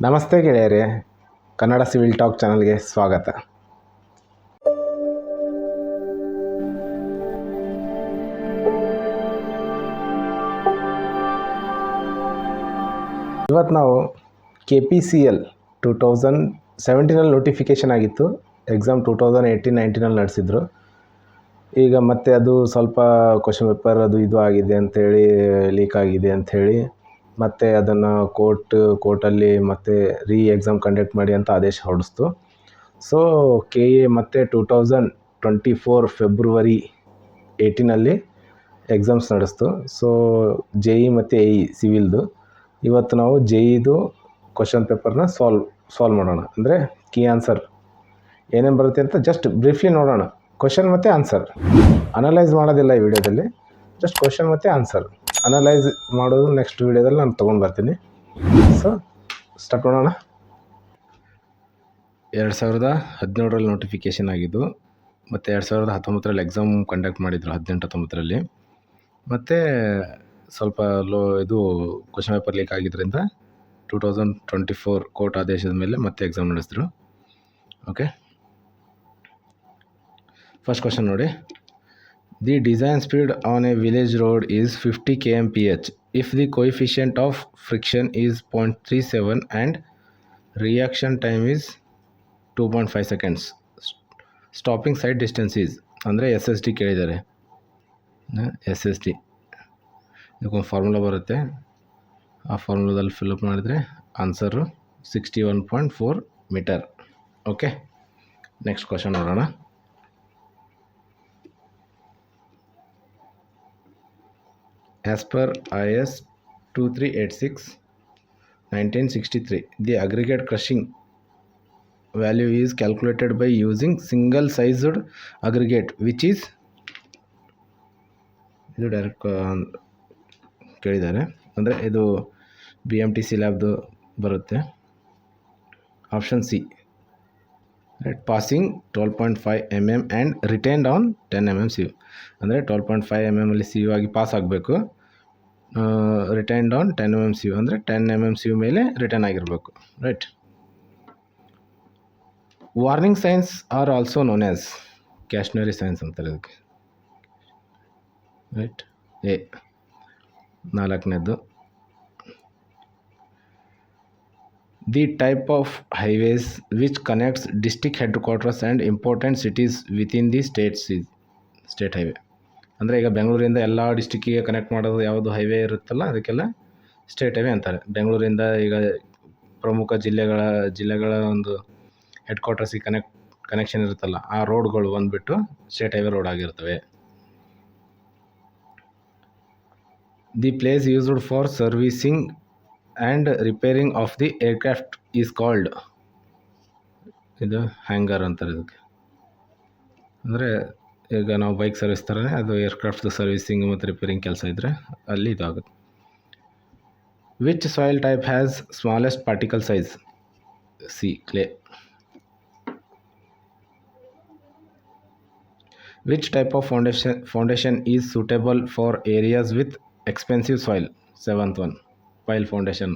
ನಮಸ್ತೆ ಗೆಳೆಯರೇ, Kannada civil talk ಚಾನಲ್ಗೆ ಸ್ವಾಗತ. ಇವತ್ತು ನಾವು KPCL 2017 ನೋಟಿಫಿಕೇಷನ್ ಆಗಿತ್ತು. ಎಕ್ಸಾಮ್ 2018-19 ನಡೆಸಿದ್ರು. ಈಗ ಮತ್ತೆ ಅದು ಸ್ವಲ್ಪ ಕ್ವಶನ್ ಪೇಪರ್ ಅದು ಇದು ಆಗಿದೆ ಅಂಥೇಳಿ, ಲೀಕ್ ಆಗಿದೆ ಅಂಥೇಳಿ ಮತ್ತು ಅದನ್ನು ಕೋರ್ಟಲ್ಲಿ ಮತ್ತೆ ಎಕ್ಸಾಮ್ ಕಂಡಕ್ಟ್ ಮಾಡಿ ಅಂತ ಆದೇಶ ಹೊರಡಿಸ್ತು. ಸೊ KA ಮತ್ತೆ 2024 ಫೆಬ್ರವರಿ 18 ಎಕ್ಸಾಮ್ಸ್ ನಡೆಸ್ತು. ಸೊ JE ಮತ್ತು AE ಸಿವಿಲ್ದು. ಇವತ್ತು ನಾವು JEದು ಕ್ವಶನ್ ಪೇಪರ್ನ ಸಾಲ್ವ್ ಮಾಡೋಣ. ಅಂದರೆ ಕೀ ಆನ್ಸರ್ ಏನೇನು ಬರುತ್ತೆ ಅಂತ ಜಸ್ಟ್ ಬ್ರೀಫ್ಲಿ ನೋಡೋಣ. ಕ್ವಶನ್ ಮತ್ತು ಆನ್ಸರ್ ಅನಲೈಸ್ ಮಾಡೋದಿಲ್ಲ ಈ ವಿಡಿಯೋದಲ್ಲಿ, ಜಸ್ಟ್ ಕ್ವಶನ್ ಮತ್ತು ಆನ್ಸರ್ ಅನಲೈಸ್ ಮಾಡೋದು ನೆಕ್ಸ್ಟ್ ವಿಡಿಯೋದಲ್ಲಿ ನಾನು ತೊಗೊಂಡು ಬರ್ತೀನಿ. ಸೊ ಸ್ಟಾರ್ಟ್ ಮಾಡೋಣ. 2017 ನೋಟಿಫಿಕೇಷನ್ ಆಗಿದ್ದು ಮತ್ತು 2019 ಎಕ್ಸಾಮ್ ಕಂಡಕ್ಟ್ ಮಾಡಿದರು, 18-19. ಮತ್ತು ಸ್ವಲ್ಪ ಇದು ಕ್ವಶನ್ ಪೇಪರ್ ಲೀಕ್ ಆಗಿದ್ದರಿಂದ 2024 ಕೋರ್ಟ್ ಆದೇಶದ ಮೇಲೆ ಮತ್ತೆ ಎಕ್ಸಾಮ್ ನಡೆಸಿದ್ರು. ಓಕೆ, ಫಸ್ಟ್ ಕ್ವಶನ್ ನೋಡಿ. The design speed on a village road is 50 km/h if the coefficient of friction is 0.37 and reaction time is 2.5 seconds. Stopping sight distance is, ಅಂದರೆ SSD ಕೇಳಿದ್ದಾರೆ. SSD ಇದಕ್ಕೊಂದು formula ಬರುತ್ತೆ, ಆ ಫಾರ್ಮುಲಾದಲ್ಲಿ fill up ಮಾಡಿದರೆ answer 61.4 metre. Okay, next question ನೋಡೋಣ. As per IS 2386/1963, the aggregate crushing value is calculated by using single sized aggregate which is, ಇದು direct ಕೇಳಿದ್ದಾರೆ, ಅಂದರೆ ಇದು BMTC ಲ್ಯಾಬ್ದು ಬರುತ್ತೆ. Option C, right. Passing 12.5 mm and retained on 10 mm CU, ಅಂದರೆ 12.5 mm ಅಲ್ಲಿ CU ಆಗಿ pass ಆಗಬೇಕು. Retained on 10 mm CU ಅಂದರೆ 10 mm CU ಮೇಲೆ ರಿಟರ್ನ್ ಆಗಿರಬೇಕು, right. Warning signs are also known as, cautionary signs ಅಂತಾರೆ ಅದಕ್ಕೆ, ರೈಟ್. ಎ, ನಾಲ್ಕನೇದು. The type of highways which connects district head quarters and important cities within the states is state highway. ಅಂದರೆ ಈಗ ಬೆಂಗಳೂರಿಂದ ಎಲ್ಲ ಡಿಸ್ಟ್ರಿಕ್ಕಿಗೆ connect ಮಾಡೋದು ಯಾವುದು ಹೈವೇ ಇರುತ್ತಲ್ಲ ಅದಕ್ಕೆಲ್ಲ ಸ್ಟೇಟ್ ಹೈವೇ ಅಂತಾರೆ. ಬೆಂಗಳೂರಿಂದ ಈಗ ಪ್ರಮುಖ ಜಿಲ್ಲೆಗಳ ಒಂದು ಹೆಡ್ ಕ್ವಾರ್ಟರ್ಸಿಗೆ ಕನೆಕ್ಷನ್ ಇರುತ್ತಲ್ಲ, ಆ ರೋಡ್ಗಳು ಬಂದುಬಿಟ್ಟು ಸ್ಟೇಟ್ ಹೈವೇ ರೋಡ್ ಆಗಿರ್ತವೆ. The place used for servicing and repairing of the aircraft is called, ಇದು ಹ್ಯಾಂಗರ್ ಅಂತಾರೆ ಇದಕ್ಕೆ. ಅಂದರೆ ಈಗ ನಾವು ಬೈಕ್ ಸರ್ವಿಸ್ ಥರನೇ ಅದು ಏರ್ಕ್ರಾಫ್ಟ್ದು ಸರ್ವಿಸಿಂಗ್ ಮತ್ತು ರಿಪೇರಿಂಗ್ ಕೆಲಸ ಇದ್ದರೆ ಅಲ್ಲಿ ಇದಾಗುತ್ತೆ. Which soil type has smallest particle size? C, clay. Which type of foundation is suitable for areas with expensive soil? 7th one, pile foundation.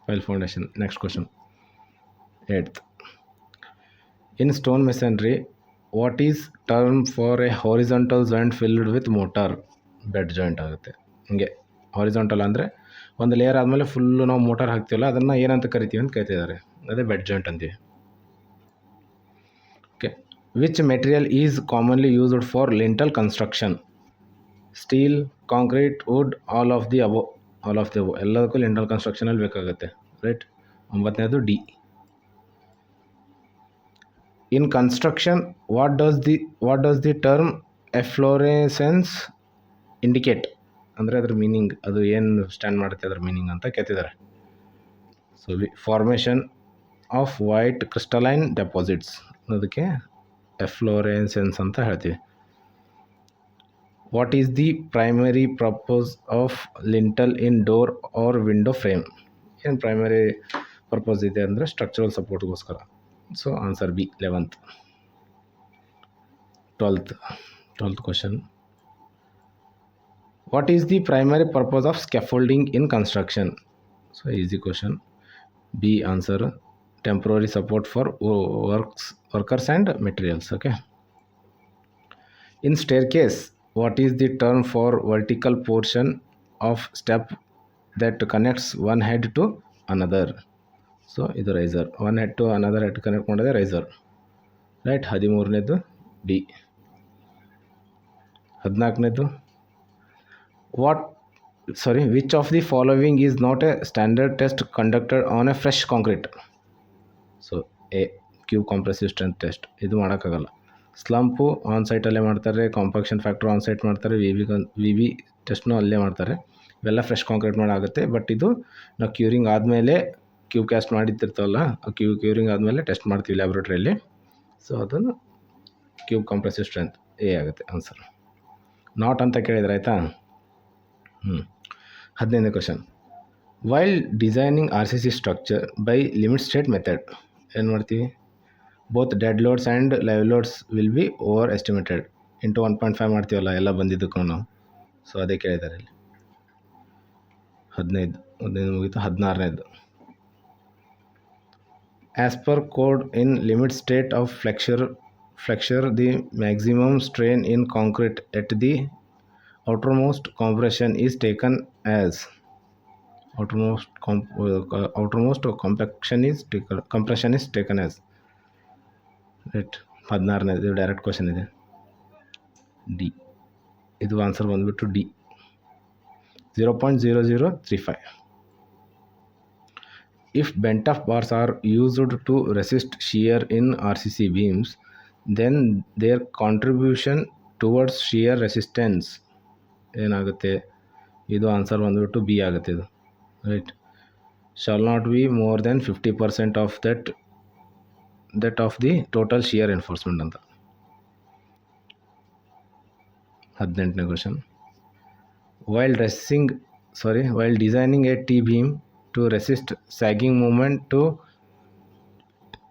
Pile foundation. Next question, 8th. In stone masonry, what is term for a horizontal joint filled with mortar? Bed joint ಆಗುತ್ತೆ. ಹಿಂಗೆ horizontal ಅಂದರೆ ಒಂದು layer ಆದಮೇಲೆ full ನಾವು motor ಹಾಕ್ತೀವಲ್ಲ, ಅದನ್ನು ಏನಂತ ಕರಿತೀವಿ ಅಂತ ಕೇಳ್ತಿದ್ದಾರೆ. ಅದೇ ಬೆಡ್ ಜಾಯಿಂಟ್ ಅಂತೀವಿ. Okay, which material is commonly used for lintel construction? Steel, concrete, wood, all of the above. ಎಲ್ಲದಕ್ಕೂ ಲಿಂಟಲ್ ಕನ್ಸ್ಟ್ರಕ್ಷನಲ್ಲಿ ಬೇಕಾಗುತ್ತೆ, ರೈಟ್. 9ನೇದು D. In construction what does the term efflorescence indicate? ಅಂದರೆ ಅದ್ರ ಮೀನಿಂಗ್, ಅದು ಏನು ಸ್ಟ್ಯಾಂಡ್ ಮಾಡುತ್ತೆ ಅದ್ರ ಮೀನಿಂಗ್ ಅಂತ ಕೇಳ್ತಿದ್ದಾರೆ. So formation of white crystalline deposits, ಅದಕ್ಕೆ ಎಫ್ಲೋರೆಸೆನ್ಸ್ ಅಂತ ಹೇಳ್ತೀವಿ. What is the primary purpose of lintel in door or window frame? ಏನು ಪ್ರೈಮರಿ ಪರ್ಪಸ್ ಇದೆ ಅಂದರೆ ಸ್ಟ್ರಕ್ಚರಲ್ ಸಪೋರ್ಟ್ಗೋಸ್ಕರ. So answer B, 11th. 12th question. What is the primary purpose of scaffolding in construction? So easy question. B answer, temporary support for workers and materials. Okay. In staircase, what is the term for vertical portion of step that connects one head to another? ಸೊ ಇದು riser. One head to another head connect ಮಾಡೋದೇ riser. Right. 13ನೇದು D. 14ನೇದು which of the following is not a standard test conducted on a fresh concrete? So a cube compressive strength test. ಇದು ಮಾಡೋಕ್ಕಾಗಲ್ಲ. Slump on ಸೈಟಲ್ಲೇ ಮಾಡ್ತಾರೆ, compaction factor on site ಮಾಡ್ತಾರೆ, V V ಟೆಸ್ಟ್ನೂ ಅಲ್ಲೇ ಮಾಡ್ತಾರೆ. ಇವೆಲ್ಲ ಫ್ರೆಶ್ ಕಾಂಕ್ರೀಟ್ ಮಾಡಾಗುತ್ತೆ. ಬಟ್ ಇದು ನಾವು ಕ್ಯೂರಿಂಗ್ ಆದಮೇಲೆ ಕ್ಯೂಬ್ ಕ್ಯಾಸ್ಟ್ ಮಾಡಿರ್ತಿರ್ತವಲ್ಲ, ಆ ಕ್ಯೂರಿಂಗ್ ಆದಮೇಲೆ ಟೆಸ್ಟ್ ಮಾಡ್ತೀವಿ ಲ್ಯಾಬ್ರೇಟ್ರಿಯಲ್ಲಿ. ಸೊ ಅದನ್ನು ಕ್ಯೂಬ್ ಕಾಂಪ್ರೆಸಿವ್ ಸ್ಟ್ರೆಂತ್ ಎ ಆಗುತ್ತೆ ಆನ್ಸರ್. ನಾಟ್ ಅಂತ ಕೇಳಿದ್ರೆ ಆಯಿತಾ. 15ನೇ question. While designing RCC structure by limit state method ಏನು ಮಾಡ್ತೀವಿ? Both dead loads and live loads will be overestimated into 1.5 ಮಾಡ್ತೀವಲ್ಲ ಎಲ್ಲ ಬಂದಿದ್ದಕ್ಕೂ ನಾವು. ಸೊ ಅದೇ ಕೇಳಿದ್ದಾರೆ ಇಲ್ಲಿ. 15 ಮುಗೀತು. 16ನೇದು. As per code, in limit state of flexure, the maximum strain in concrete at the outermost compression is taken as compression is taken as. Right. 16ನೇದು direct question ಇದೆ. D. ಇದು ಆನ್ಸರ್ ಬಂದುಬಿಟ್ಟು D. 0.0035. If bent-off bars are used to resist shear in RCC beams, then their contribution towards shear resistance ಏನಾಗುತ್ತೆ? ಇದು answer ಬಂದುಬಿಟ್ಟು B ಆಗುತ್ತೆ. ಇದು right. Shall not be more than 50% of that of the total shear enforcement ಅಂತ. 18ನೇ question. While designing a T-beam to resist sagging moment to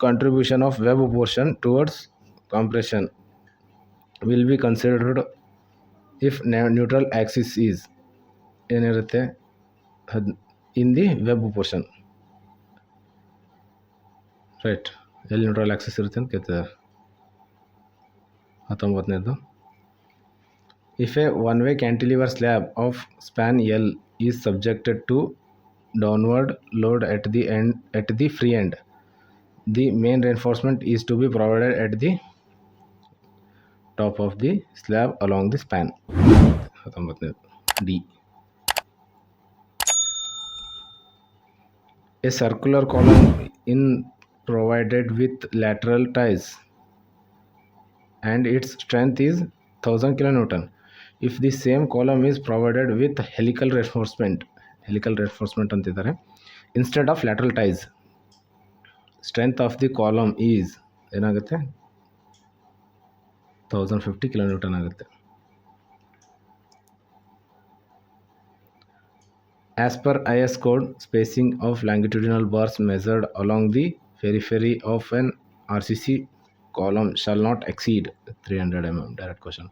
contribution of web portion towards compression will be considered if neutral axis is ಏನಿರುತ್ತೆ in the web portion. Right. ಎಲ್ಲಿ neutral Axis ಇರುತ್ತೆ ಅಂತ ಕೇಳ್ತಿದ್ದಾರೆ. 19ನೇದು. If a one-way cantilever slab of span L is subjected to downward load at the free end, the main reinforcement is to be provided at the top of the slab along the span. 19ನೇದು D. A circular column is provided with lateral ties and its strength is 1000 kN. If the same column is provided with helical reinforcement ಅಂತಿದ್ದಾರೆ, instead of lateral ties, strength of the column is ಏನಾಗುತ್ತೆ? 1050 kN ಆಗುತ್ತೆ. As per IS code, spacing of longitudinal bars measured along the periphery of an RCC column shall not exceed 300 mm. Direct question.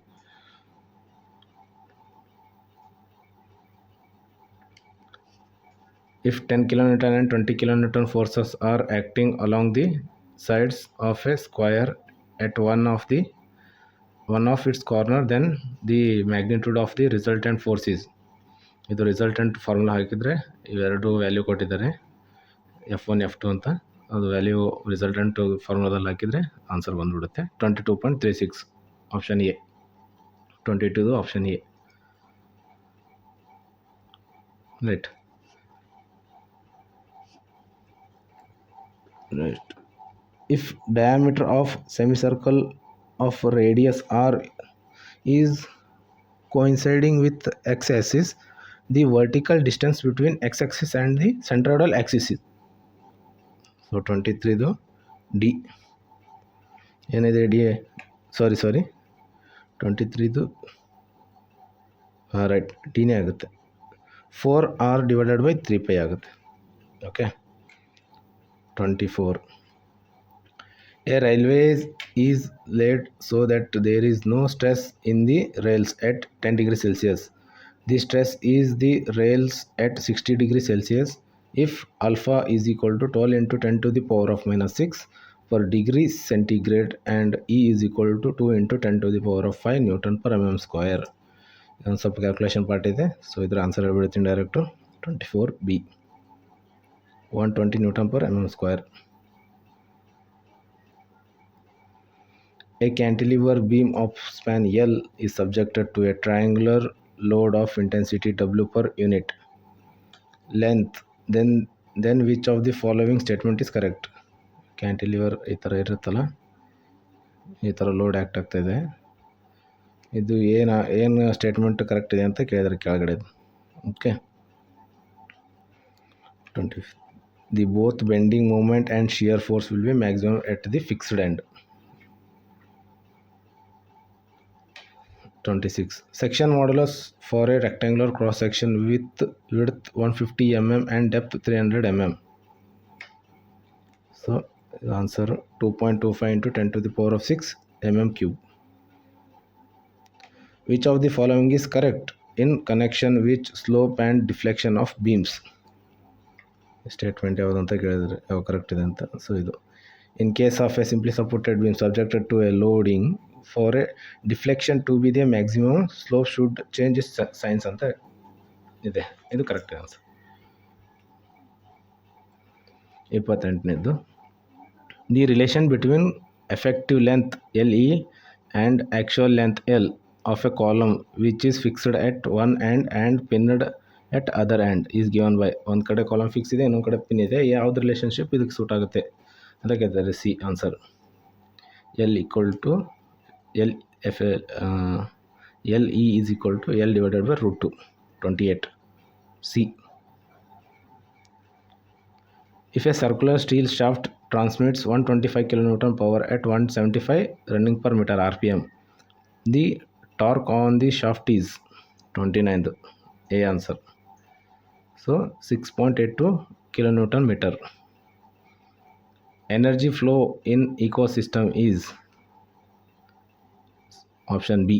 If 10 kN and 20 kN forces are acting along the sides of a square at one of its corner, then the magnitude of the resultant force is. ಇದು resultant formula ಹಾಕಿದರೆ ಇವೆರಡು value ಕೊಟ್ಟಿದ್ದಾರೆ, F1 F2 ಅಂತ. ಅದು value resultant ಫಾರ್ಮುಲಾದಲ್ಲಿ ಹಾಕಿದರೆ answer ಬಂದುಬಿಡುತ್ತೆ. 22.36 option A. 22 option A. Right. If diameter of semicircle of radius r is coinciding with x-axis, the vertical distance between x-axis and the centroidal axis is. So 23 D. ಏನಿದೆ D? ಸಾರಿ 23 right, ಡಿನೇ ಆಗುತ್ತೆ. 4r divided by 3π ಆಗುತ್ತೆ. Okay. 24. A railway is laid so that there is no stress in the rails at 10 degrees Celsius. The stress is the rails at 60 degrees Celsius if alpha is equal to 12 into 10 to the power of minus 6 per degree centigrade and E is equal to 2 into 10 to the power of 5 Newton per mm square. ಇದೊಂದು ಸ್ವಲ್ಪ calculation part ಇದೆ. So ಇದರ answer ಹೇಳ್ಬಿಡ್ತೀನಿ direct. 24B 120 Newton per mm square. A cantilever beam of span L is subjected to a triangular load of intensity W per unit length. Then which of the following statement is correct? Cantilever ಈ ಥರ ಇರುತ್ತಲ್ಲ, ಈ ಥರ load act ಆಗ್ತಾಯಿದೆ. ಇದು ಏನು statement correct ಇದೆ ಅಂತ ಕೇಳಿದರೆ ಕೆಳಗಡೆ. Okay. 20. The both bending moment and shear force will be maximum at the fixed end. 26. Section modulus for a rectangular cross section with width 150 mm and depth 300 mm. So the answer 2.25 into 10 to the power of 6 mm cube. Which of the following is correct in connection with slope and deflection of beams? Statement ಯಾವುದು ಅಂತ ಕೇಳಿದರೆ ಯಾವ correct ಇದೆ ಅಂತ. So ಇದು in case of a simply supported beam subjected to a loading for a deflection to be the maximum slope should change is signs ಅಂತ ಇದೆ. ಇದು ಕರೆಕ್ಟ್ ಆನ್ಸರ್. 28ನೇದು. The relation between effective length LE and actual length L of a column which is fixed at one end and pinned at other end is given by. ಒಂದು ಕಡೆ column fix ಇದೆ, ಇನ್ನೊಂದು ಕಡೆ pin ಇದೆ. ಯಾವ್ದು relationship ಇದಕ್ಕೆ suit ಆಗುತ್ತೆ ಅಂತ ಕೇಳ್ತಾರೆ. C answer. L equal to LE is equal to L divided by √2. 28. C. If a circular steel shaft transmits 125 kN power at 175 running per meter RPM, the torque on the shaft is 29th. A answer. So 6.82 kN meter. Energy flow in ecosystem is option B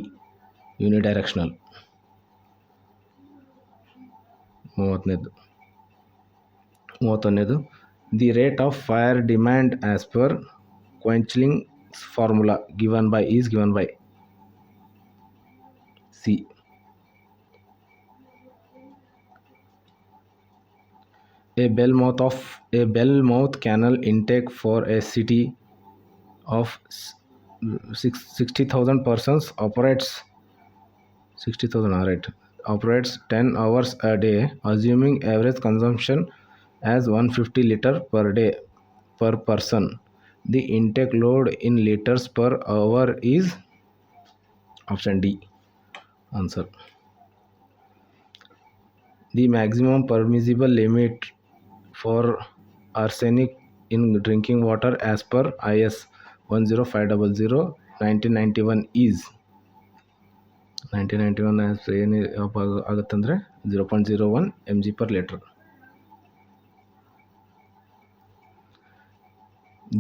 unidirectional. 31ನೇದು. The rate of fire demand as per Quenching's formula is given by. C. A bell mouth canal intake for a city of 60,000 persons operates 10 hours a day, assuming average consumption as 150 liter per day per person. The intake load in liters per hour is option D answer. The maximum permissible limit for arsenic in drinking water as per IS 10500 1991 is 1991 as ಏನು ಆಗುತ್ತಂದರೆ 0.01 mg per liter.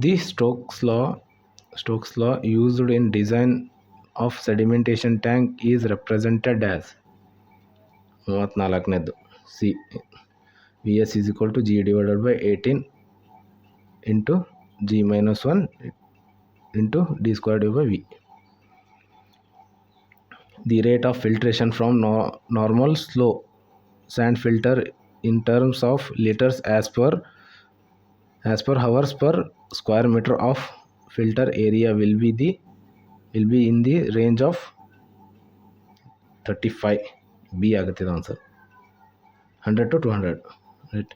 The Stokes law used in design of sedimentation tank is represented as. 34ನೇದು. C. Vs is equal to G divided by 18 into G minus 1 into D square divided by V. The rate of filtration from normal slow sand filter in terms of liters as per hours per square meter of filter area will be in the range of 35. B ಆಗುತ್ತೆ answer. 100 to 200. Right.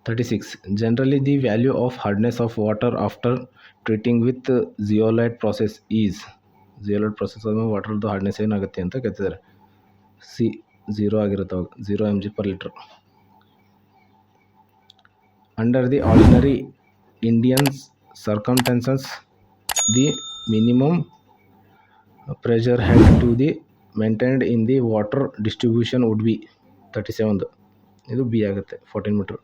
36. Generally the value of hardness of water after treating with zeolite process is. zeolite process ವಾಟರ್ದು hardness ಏನಾಗುತ್ತೆ ಅಂತ ಕೇಳ್ತಿದ್ದಾರೆ. C 0 ಆಗಿರುತ್ತೆ, 0 mg per liter. Under the ordinary Indian circumstances, the minimum pressure had to be maintained in the water distribution would be 37. ಇದು B ಆಗುತ್ತೆ, 14 meter.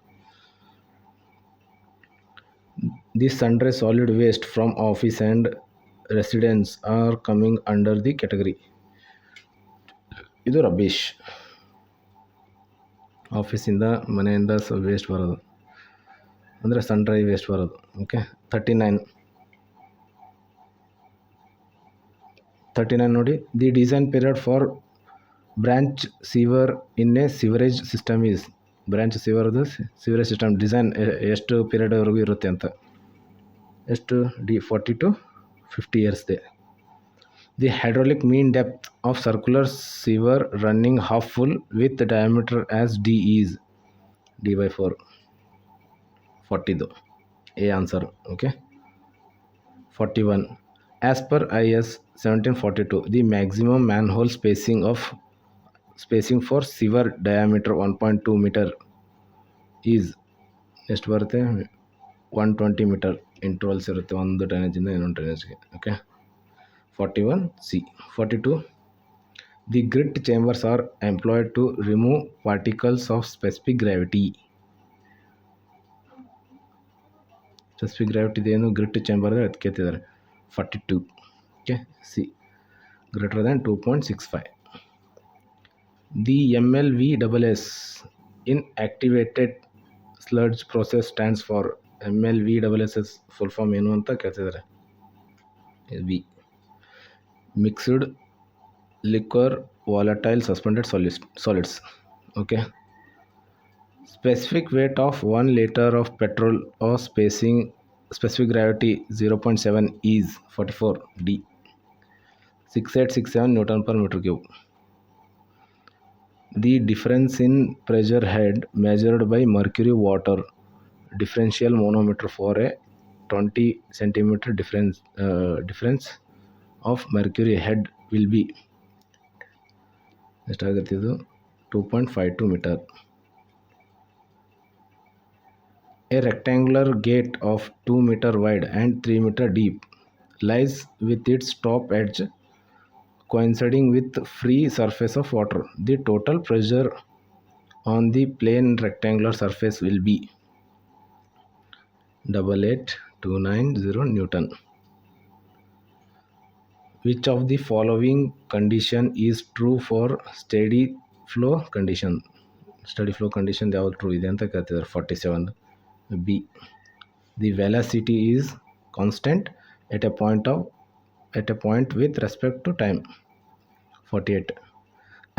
The sundry solid waste from office and residence are coming under the category. ಇದು rubbish. ಆಫೀಸಿಂದ ಮನೆಯಿಂದ waste ಬರೋದು ಅಂದರೆ sun dry waste ಬರೋದು. Okay, 39 ನೋಡಿ. The design period for branch sewer in a sewerage system is. Branch ಸೀವರ್ದು sewerage system design ಎಷ್ಟು ಪೀರಿಯಡ್ವರೆಗೂ ಇರುತ್ತೆ ಅಂತ. ಎಷ್ಟು? 40 to 50 years ಇದೆ. The hydraulic mean depth of circular sewer running half full with diameter as D is D/4. 40 A answer. Okay. 41. As per IS 1742 the maximum manhole spacing for sewer diameter 1.2 metre is ಎಷ್ಟು ಬರುತ್ತೆ? 120 metre. Intervals ಇರುತ್ತೆ, ಒಂದು ಡ್ರೈನೇಜಿಂದ ಇನ್ನೊಂದು ಡ್ರೈನೇಜ್ಗೆ. Okay. 41 C. 42. The grit chambers are employed to remove particles of specific gravity. Specific ಗ್ರಾವಿಟಿದೇನು grit chamber ಅದಕ್ಕೆ ಕೇಳ್ತಿದ್ದಾರೆ. 42. Okay. C. Greater than 2.65. The MLVSS in activated sludge process stands for. MLVSS full form ಏನು ಅಂತ ಕೇಳ್ತಿದ್ದಾರೆ. B. Mixed liquor volatile suspended solids. Okay. Specific weight of 1 liter of petrol or specific gravity 0.7 is 44 D. 6867 Newton per meter cube. The difference in pressure head measured by mercury water differential manometer for a 20 cm difference of mercury head will be ಎಷ್ಟಾಗುತ್ತೆ? ಇದು 2.52 meter. A rectangular gate of 2 meter wide and 3 meter deep lies with its top edge coinciding with free surface of water. The total pressure on the plain rectangular surface will be 88290 Newton. Which of the following condition is true for steady flow condition? Steady flow condition ಯಾವುದು true ಇದೆ ಅಂತ ಕೇಳ್ತಿದ್ದಾರೆ. 47. B. The velocity is constant at a point with respect to time. 48.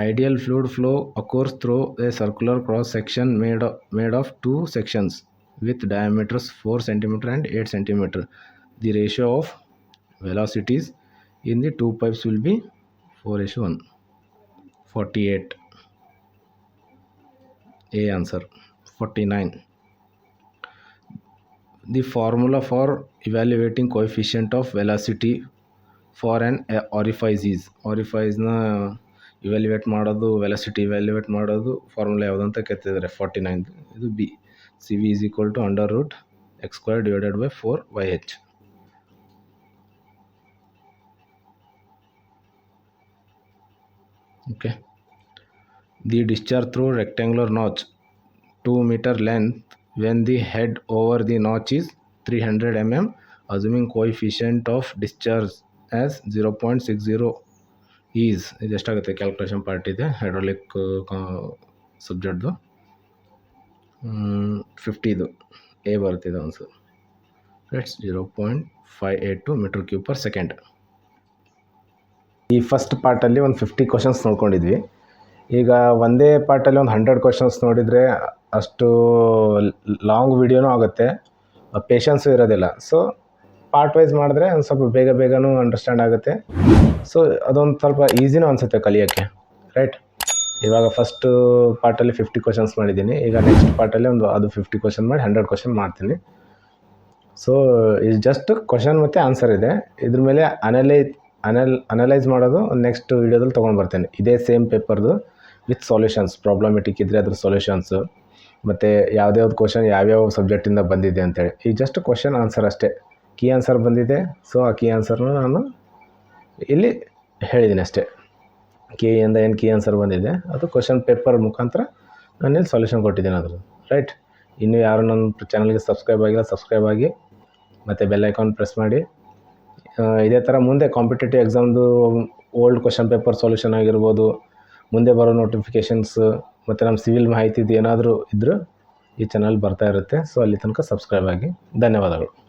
Ideal fluid flow occurs through a circular cross section made of two sections with diameters 4 cm and 8 cm. The ratio of velocities in the two pipes will be 4:1. 48 A answer. 49. The formula for evaluating coefficient of velocity for an orifice is. Orificeನ evaluate ಮಾಡೋದು, velocity evaluate ಮಾಡೋದು formula ಯಾವುದು ಅಂತ ಕೇಳ್ತಿದ್ದಾರೆ. 49. ಇದು B. CV is equal to √x² divided by 4YH. Okay. The discharge through rectangular notch 2 meter length when the head over the notch is 300 mm, assuming coefficient of discharge as 0.60 is. ಇದು ಎಷ್ಟಾಗುತ್ತೆ? Calculation part ಇದೆ hydraulic ಸಬ್ಜೆಕ್ಟ್ದು. 50 A ಬರ್ತಿದೆ answer. It's 0.582 metre cube per second. ಈ first ಪಾರ್ಟಲ್ಲಿ ಒಂದು 50 questions ನೋಡ್ಕೊಂಡಿದ್ವಿ. ಈಗ ಒಂದೇ ಪಾರ್ಟಲ್ಲಿ ಒಂದು 100 ಕ್ವಶನ್ಸ್ ನೋಡಿದರೆ ಅಷ್ಟು ಲಾಂಗ್ ವಿಡಿಯೋನೂ ಆಗುತ್ತೆ, ಪೇಷನ್ಸು ಇರೋದಿಲ್ಲ. ಸೊ ಪಾರ್ಟ್ ವೈಸ್ ಮಾಡಿದ್ರೆ ಒಂದು ಸ್ವಲ್ಪ ಬೇಗನೂ ಅಂಡರ್ಸ್ಟ್ಯಾಂಡ್ ಆಗುತ್ತೆ. ಸೊ ಅದೊಂದು ಸ್ವಲ್ಪ ಈಸಿನೂ ಅನಿಸುತ್ತೆ ಕಲಿಯೋಕ್ಕೆ, ರೈಟ್? ಇವಾಗ ಫಸ್ಟು ಪಾರ್ಟಲ್ಲಿ 50 ಕ್ವಶನ್ಸ್ ಮಾಡಿದ್ದೀನಿ. ಈಗ ನೆಕ್ಸ್ಟ್ ಪಾರ್ಟಲ್ಲಿ ಅದು 50 ಕ್ವಶನ್ ಮಾಡಿ 100 ಕ್ವಶನ್ ಮಾಡ್ತೀನಿ. ಸೊ ಇದು ಜಸ್ಟ್ ಕ್ವಶನ್ ಮತ್ತು ಆನ್ಸರ್ ಇದೆ. ಇದ್ರ ಮೇಲೆ ಅನಲೈಸ್ ಮಾಡೋದು ನೆಕ್ಸ್ಟ್ ವೀಡಿಯೋದಲ್ಲಿ ತೊಗೊಂಡು ಬರ್ತೇನೆ. ಇದೇ ಸೇಮ್ ಪೇಪರ್ದು ವಿತ್ ಸೊಲ್ಯೂಷನ್ಸ್, ಪ್ರಾಬ್ಲಮೆಟಿಕ್ ಇದ್ದರೆ ಅದ್ರ ಸೊಲ್ಯೂಷನ್ಸು, ಮತ್ತು ಯಾವ್ದ್ಯಾವ್ದು ಕ್ವಶನ್ ಯಾವ್ಯಾವ ಸಬ್ಜೆಕ್ಟಿಂದ ಬಂದಿದೆ ಅಂತೇಳಿ. ಈಗ ಜಸ್ಟ್ ಕ್ವಶನ್ ಆನ್ಸರ್ ಅಷ್ಟೇ, ಕೀ ಆನ್ಸರ್ ಬಂದಿದೆ. ಸೊ ಆ ಕೀ ಆನ್ಸರ್ನ ನಾನು ಇಲ್ಲಿ ಹೇಳಿದ್ದೀನಿ ಅಷ್ಟೇ. ಕೀಯಿಂದ ಏನು ಕೀ ಆನ್ಸರ್ ಬಂದಿದೆ ಅದು ಕ್ವಶನ್ ಪೇಪರ್ ಮುಖಾಂತರ ನಾನಿಲ್ಲಿ ಸೊಲ್ಯೂಷನ್ ಕೊಟ್ಟಿದ್ದೀನಿ ಅದ್ರದ್ದು, ರೈಟ್? ಇನ್ನೂ ಯಾರು ನನ್ನ ಚಾನಲ್ಗೆ ಸಬ್ಸ್ಕ್ರೈಬ್ ಆಗಿಲ್ಲ, ಸಬ್ಸ್ಕ್ರೈಬ್ ಆಗಿ ಮತ್ತು ಬೆಲ್ ಐಕಾನ್ ಪ್ರೆಸ್ ಮಾಡಿ. ಇದೇ ಥರ ಮುಂದೆ ಕಾಂಪಿಟೇಟಿವ್ ಎಕ್ಸಾಮ್ದು ಓಲ್ಡ್ ಕ್ವಶನ್ ಪೇಪರ್ ಸೊಲ್ಯೂಷನ್ ಆಗಿರ್ಬೋದು, ಮುಂದೆ ಬರೋ ನೋಟಿಫಿಕೇಷನ್ಸ್ ಮತ್ತು ನಮ್ಮ ಸಿವಿಲ್ ಮಾಹಿತಿದು ಏನಾದರೂ ಇದ್ದರೂ ಈ ಚಾನಲ್ ಬರ್ತಾ ಇರುತ್ತೆ. ಸೊ ಅಲ್ಲಿ ತನಕ ಸಬ್ಸ್ಕ್ರೈಬ್ ಆಗಿ. ಧನ್ಯವಾದಗಳು.